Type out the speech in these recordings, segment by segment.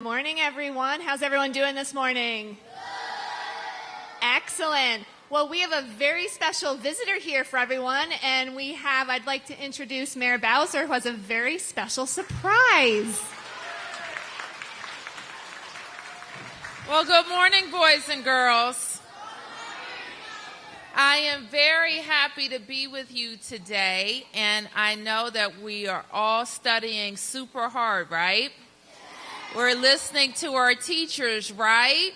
Morning, everyone. How's everyone doing this morning? Excellent. Well, we have a very special visitor here for everyone, and I'd like to introduce Muriel Bowser, who has a very special surprise. Well, good morning, boys and girls. I am very happy to be with you today, and I know that we are all studying super hard, right? We're listening to our teachers, right?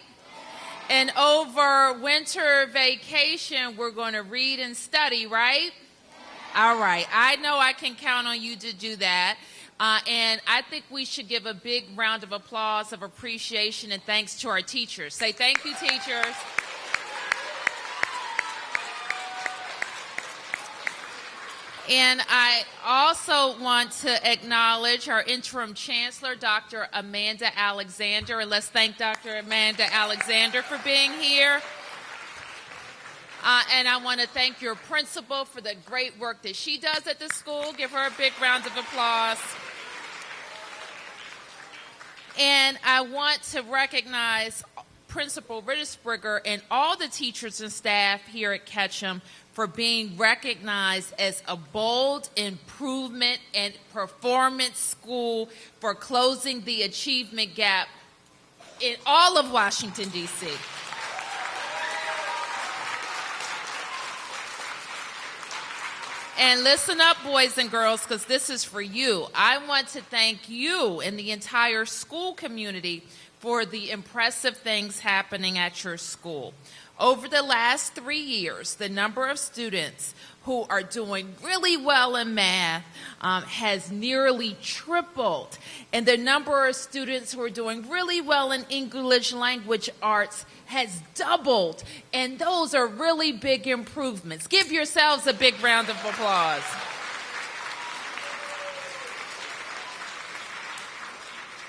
And over winter vacation, we're going to read and study, right? All right. I know I can count on you to do that. And I think we should give a big round of applause of appreciation and thanks to our teachers. Say thank you, teachers. And I also want to acknowledge our interim chancellor, Dr. Amanda Alexander. And let's thank Dr. Amanda Alexander for being here. And I want to thank your principal for the great work that she does at the school. Give her a big round of applause. And I want to recognize Principal Riddlesprigger and all the teachers and staff here at Ketcham for being recognized as a bold improvement and performance school for closing the achievement gap in all of Washington, D.C. And listen up, boys and girls, because this is for you. I want to thank you and the entire school community for the impressive things happening at your school. Over the last 3 years, the number of students who are doing really well in math has nearly tripled. And the number of students who are doing really well in English language arts has doubled. And those are really big improvements. Give yourselves a big round of applause.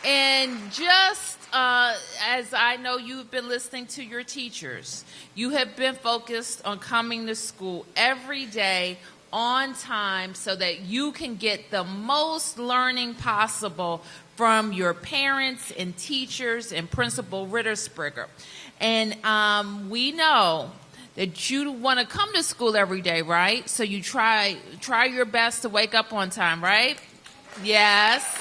And just as I know you've been listening to your teachers, you have been focused on coming to school every day on time so that you can get the most learning possible from your parents and teachers and Principal Riddlesprigger. And we know that you want to come to school every day, right? So you try your best to wake up on time, right? Yes.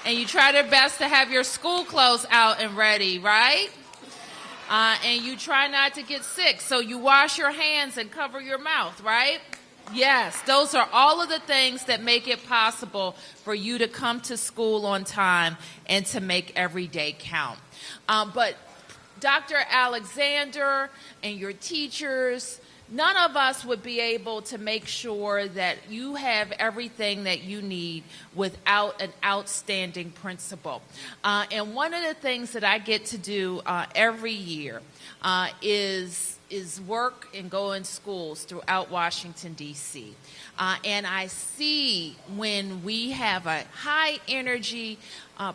And you try your best to have your school clothes out and ready, right? And you try not to get sick, so you wash your hands and cover your mouth, right? Yes, those are all of the things that make it possible for you to come to school on time and to make every day count. But Dr. Alexander and your teachers, none of us would be able to make sure that you have everything that you need without an outstanding principal. And one of the things that I get to do every year is work and go in schools throughout Washington, D.C. And I see when we have a high energy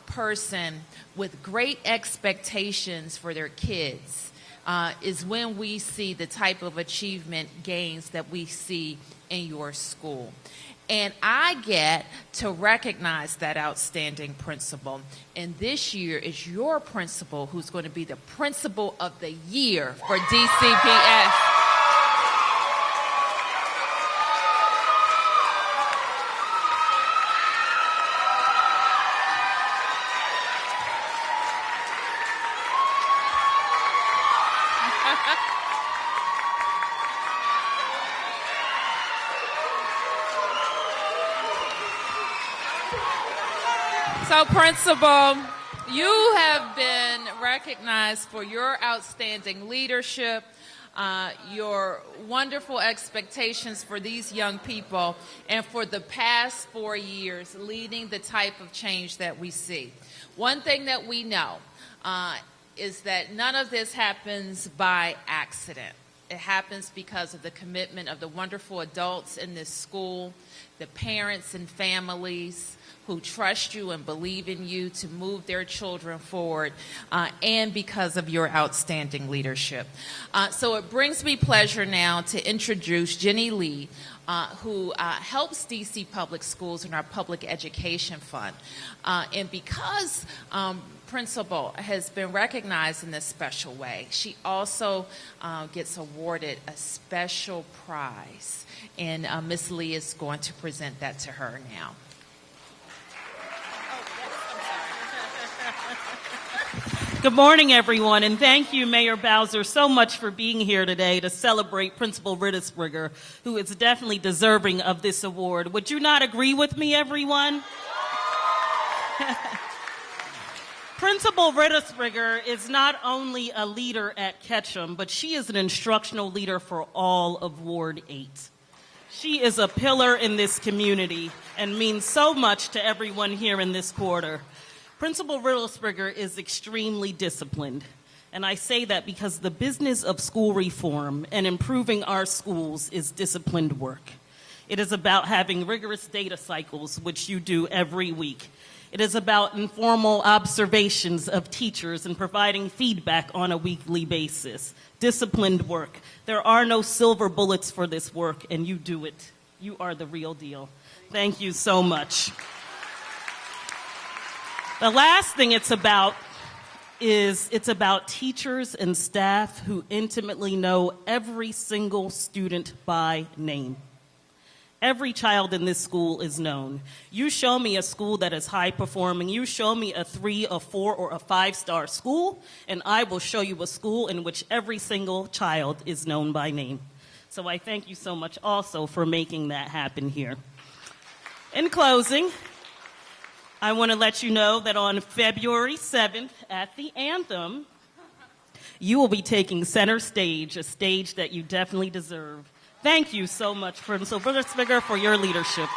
person with great expectations for their kids, is when we see the type of achievement gains that we see in your school. And I get to recognize that outstanding principal. And this year is your principal who's going to be the principal of the year for DCPS. So, Principal, you have been recognized for your outstanding leadership, your wonderful expectations for these young people, and for the past 4 years leading the type of change that we see. One thing that we know is that none of this happens by accident. It happens because of the commitment of the wonderful adults in this school, the parents and families who trust you and believe in you to move their children forward, and because of your outstanding leadership. So it brings me pleasure now to introduce Jenny Lee, who helps DC Public Schools in our Public Education Fund. And because Principal has been recognized in this special way, she also gets awarded a special prize. And Ms. Lee is going to present that to her now. Good morning, everyone, and thank you, Mayor Bowser, so much for being here today to celebrate Principal Riddlesprigger, who is definitely deserving of this award. Would you not agree with me, everyone? Principal Riddlesprigger is not only a leader at Ketcham, but she is an instructional leader for all of Ward 8. She is a pillar in this community and means so much to everyone here in this quarter. Principal Riddlesprigger is extremely disciplined, and I say that because the business of school reform and improving our schools is disciplined work. It is about having rigorous data cycles, which you do every week. It is about informal observations of teachers and providing feedback on a weekly basis. Disciplined work. There are no silver bullets for this work, and you do it. You are the real deal. Thank you so much. The last thing it's about teachers and staff who intimately know every single student by name. Every child in this school is known. You show me a school that is high performing, you show me a 3, a 4, or a 5-star school, and I will show you a school in which every single child is known by name. So I thank you so much also for making that happen here. In closing, I want to let you know that on February 7th at the Anthem, you will be taking center stage, a stage that you definitely deserve. Thank you so much, Principal Riddlesprigger, for your leadership.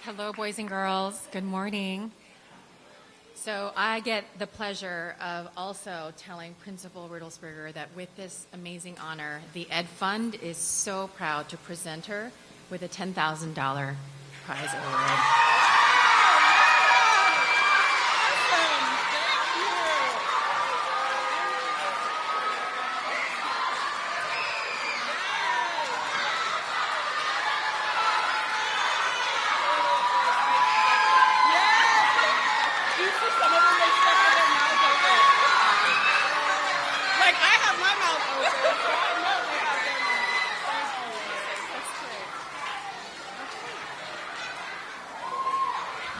Hello, boys and girls. Good morning. So I get the pleasure of also telling Principal Riddlesprigger that with this amazing honor, the Ed Fund is so proud to present her with a $10,000 prize award.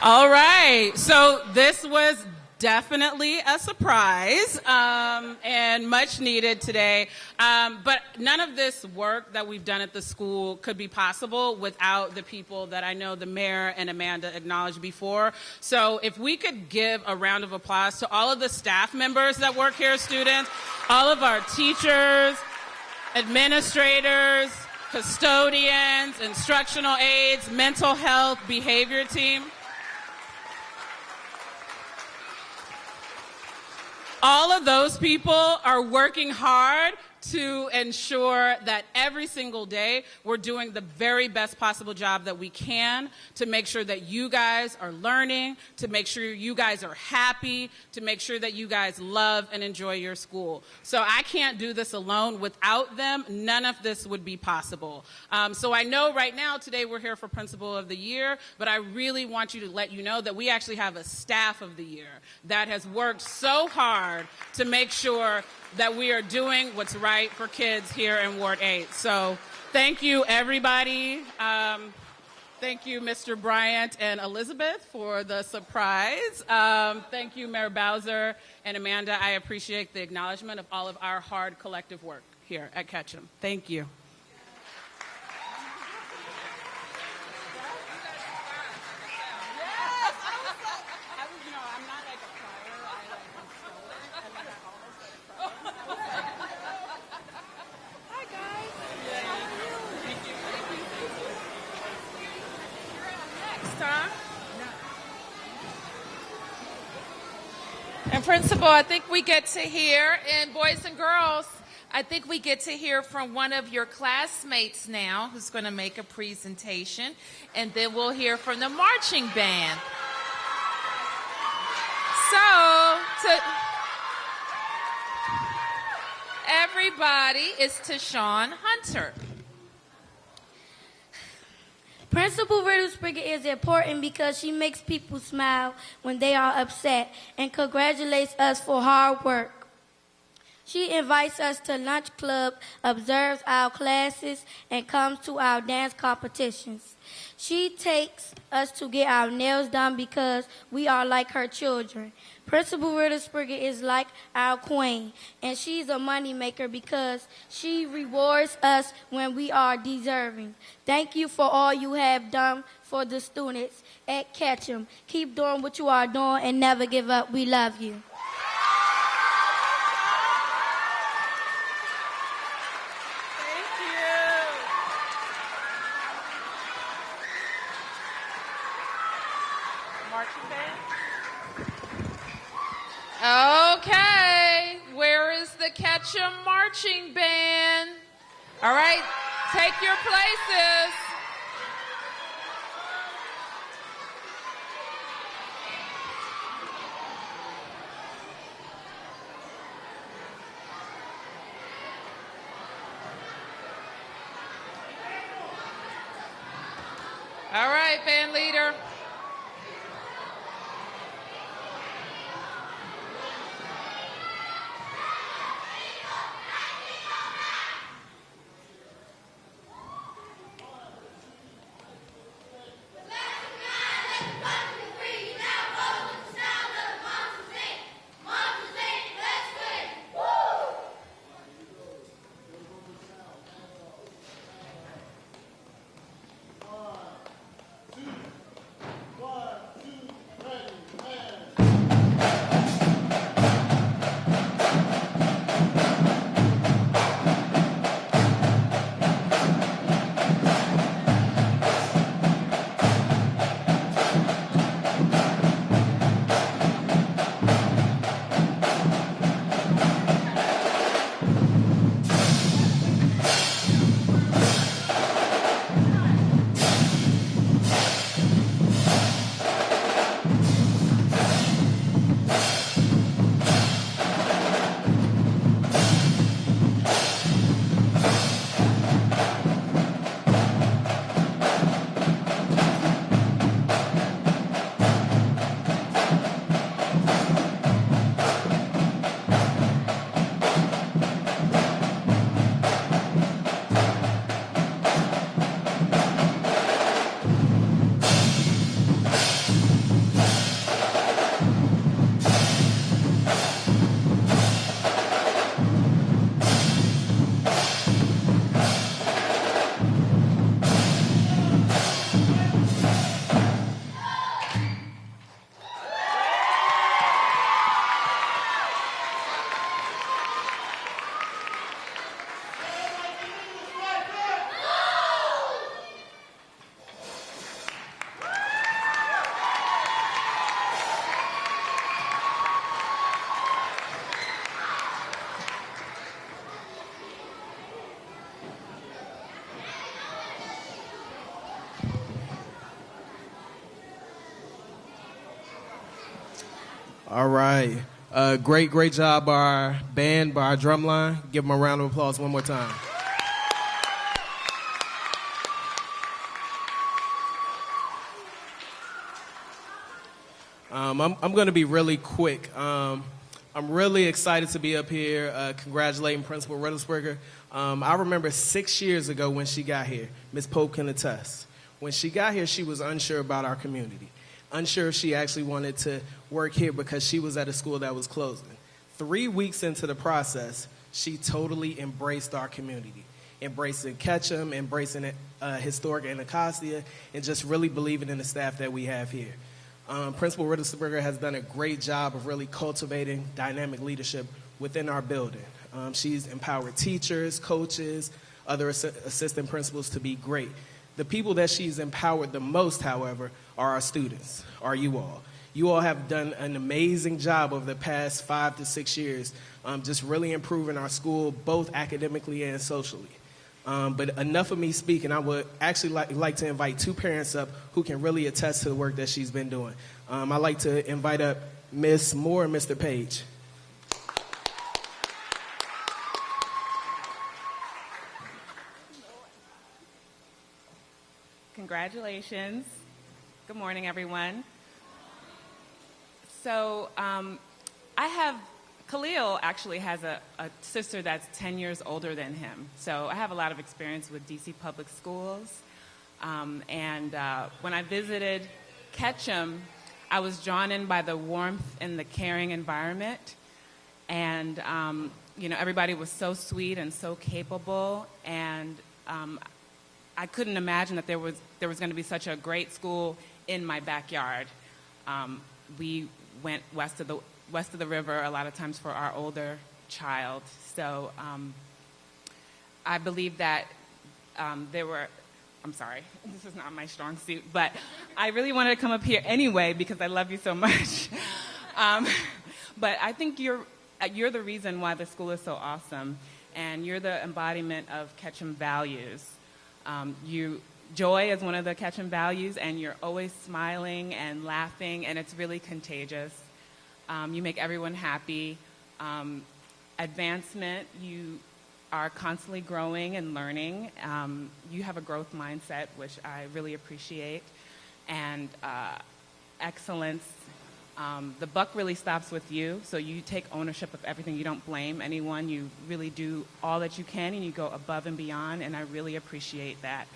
All right, so this was definitely a surprise and much needed today. But none of this work that we've done at the school could be possible without the people that I know the mayor and Amanda acknowledged before. So if we could give a round of applause to all of the staff members that work here, students, all of our teachers, administrators, custodians, instructional aides, mental health, behavior team. All of those people are working hard to ensure that every single day we're doing the very best possible job that we can to make sure that you guys are learning, to make sure you guys are happy, to make sure that you guys love and enjoy your school. So I can't do this alone. Without them, none of this would be possible. So I know right now, today we're here for Principal of the Year, but I really want you to let you know that we actually have a Staff of the Year that has worked so hard to make sure that we are doing what's right for kids here in Ward 8. So thank you, everybody. Thank you, Mr. Bryant and Elizabeth, for the surprise. Thank you, Mayor Bowser and Amanda. I appreciate the acknowledgement of all of our hard collective work here at Ketcham. Thank you. And Principal, I think we get to hear, and boys and girls, I think we get to hear from one of your classmates now who's going to make a presentation, and then we'll hear from the marching band. So, everybody is Tashawn Hunter. Principal Riddlesprigger is important because she makes people smile when they are upset and congratulates us for hard work. She invites us to lunch club, observes our classes, and comes to our dance competitions. She takes us to get our nails done because we are like her children. Principal Riddlesprigger is like our queen, and she's a moneymaker because she rewards us when we are deserving. Thank you for all you have done for the students at Ketcham. Keep doing what you are doing and never give up. We love you. Okay, where is the Ketcham marching band? All right, take your places. All right, band leader. All right. Great job by our band, by our drum line. Give them a round of applause one more time. I'm going to be really quick. I'm really excited to be up here congratulating Principal Riddlesprigger. I remember 6 years ago when she got here. Ms. Pope can attest. When she got here, she was unsure about our community. Unsure if she actually wanted to work here because she was at a school that was closing. 3 weeks into the process, she totally embraced our community, embracing Ketcham, embracing historic Anacostia, and just really believing in the staff that we have here. Principal Riddlesprigger has done a great job of really cultivating dynamic leadership within our building. She's empowered teachers, coaches, other assistant principals to be great. The people that she's empowered the most, however, are our students, are you all. You all have done an amazing job over the past 5 to 6 years, just really improving our school, both academically and socially. But enough of me speaking. I would actually like to invite two parents up who can really attest to the work that she's been doing. I'd like to invite up Ms. Moore and Mr. Page. Congratulations. Good morning, everyone. So Khalil actually has a sister that's 10 years older than him. So I have a lot of experience with DC public schools. And when I visited Ketcham, I was drawn in by the warmth and the caring environment. And, everybody was so sweet and so capable. And I couldn't imagine that there was going to be such a great school in my backyard. We went west of the river a lot of times for our older child. So I believe that I'm sorry, this is not my strong suit, but I really wanted to come up here anyway because I love you so much. But I think you're the reason why the school is so awesome, and you're the embodiment of Ketcham values. Joy is one of the Ketcham values, and you're always smiling and laughing, and it's really contagious. You make everyone happy. Advancement, you are constantly growing and learning. You have a growth mindset, which I really appreciate. And excellence, the buck really stops with you, so you take ownership of everything. You don't blame anyone. You really do all that you can, and you go above and beyond, and I really appreciate that.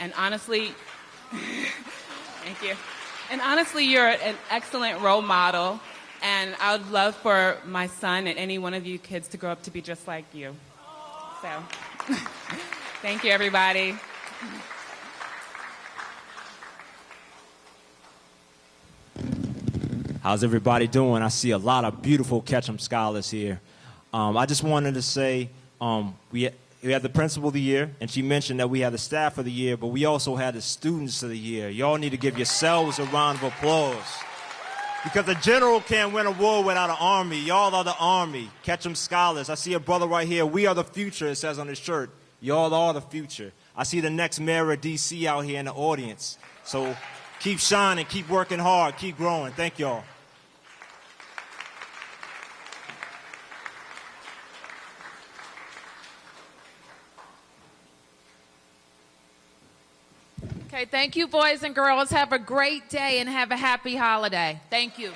And honestly, thank you. And honestly, you're an excellent role model, and I would love for my son and any one of you kids to grow up to be just like you. So, thank you, everybody. How's everybody doing? I see a lot of beautiful Ketcham scholars here. I just wanted to say we had the principal of the year, and she mentioned that we had the staff of the year, but we also had the students of the year. Y'all need to give yourselves a round of applause. Because a general can't win a war without an army. Y'all are the army. Ketcham scholars. I see a brother right here. We are the future, it says on his shirt. Y'all are the future. I see the next mayor of D.C. out here in the audience. So keep shining, keep working hard, keep growing. Thank y'all. Okay, thank you, boys and girls. Have a great day and have a happy holiday. Thank you.